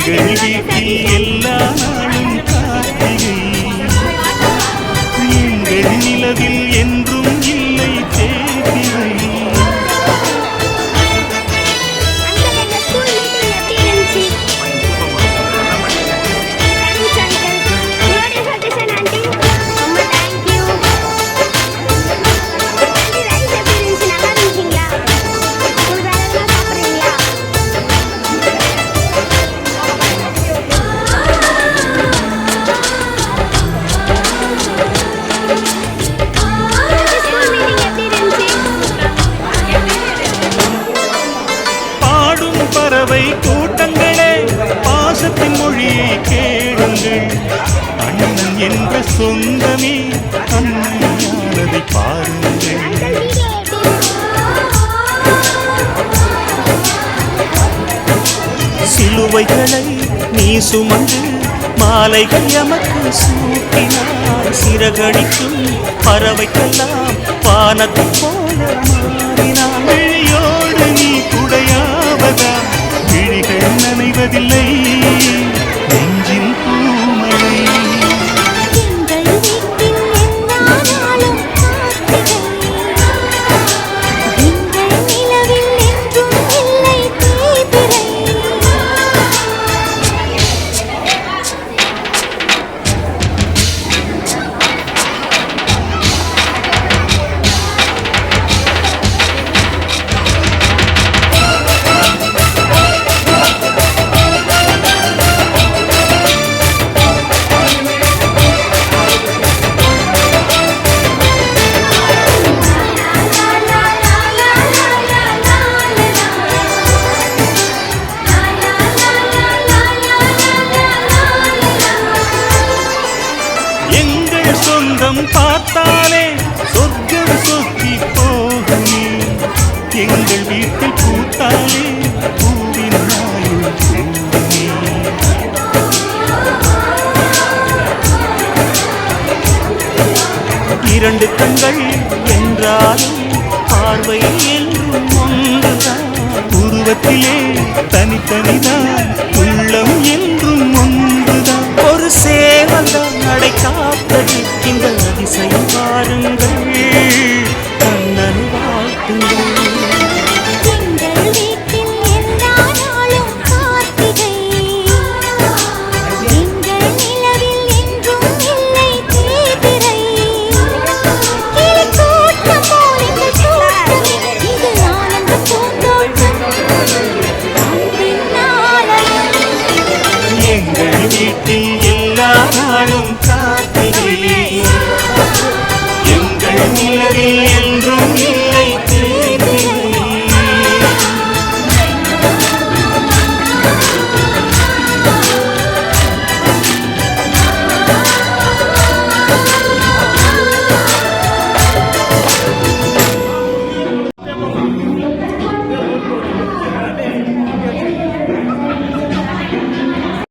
எங்கள் வீட்டில் எல்லா நாளும் கார்த்திகை, எங்கள் நிலவில் என்றும் இல்லை தேய்பிறை. பறவை கூட்டங்களே பாசத்தின் மொழியை கேளுங்கள். அண்ணன் என்ற சொந்தமே அன்னையானதை பாருங்கள். சிலுவைகளை நீ சுமந்து மாலைகள் எமக்கு சூட்டினார். சிறகடிக்கும் பறவைக்கெல்லாம் வானத்தை போல மாறினார். விழியோடு நீ குடையாவதா, விழிகள் நனைவதில்லை நெஞ்சில் பூமழை. சொந்தம் பார்த்தாலே சொர்க்கம் சொத்தி போகுமே. எங்கள் வீட்டில் பூத்தாலே பூவின் நாயுள் பூமே. இரண்டு கண்கள் என்றாலும் பார்வை என்றும் ஒன்றுதான். உருவத்திலே தனித்தனிதான், உள்ளம் என்றும் ஒன்றுதான். ஒரு சேவல்தான் நடை காப்பது இந்த அதிசயம் பாருங்கள். கண்ணன் வாழ்த்துங்கள். எங்கள் வீட்டில் எல்லா நாளும் கார்த்திகை, எங்கள் நிலவில்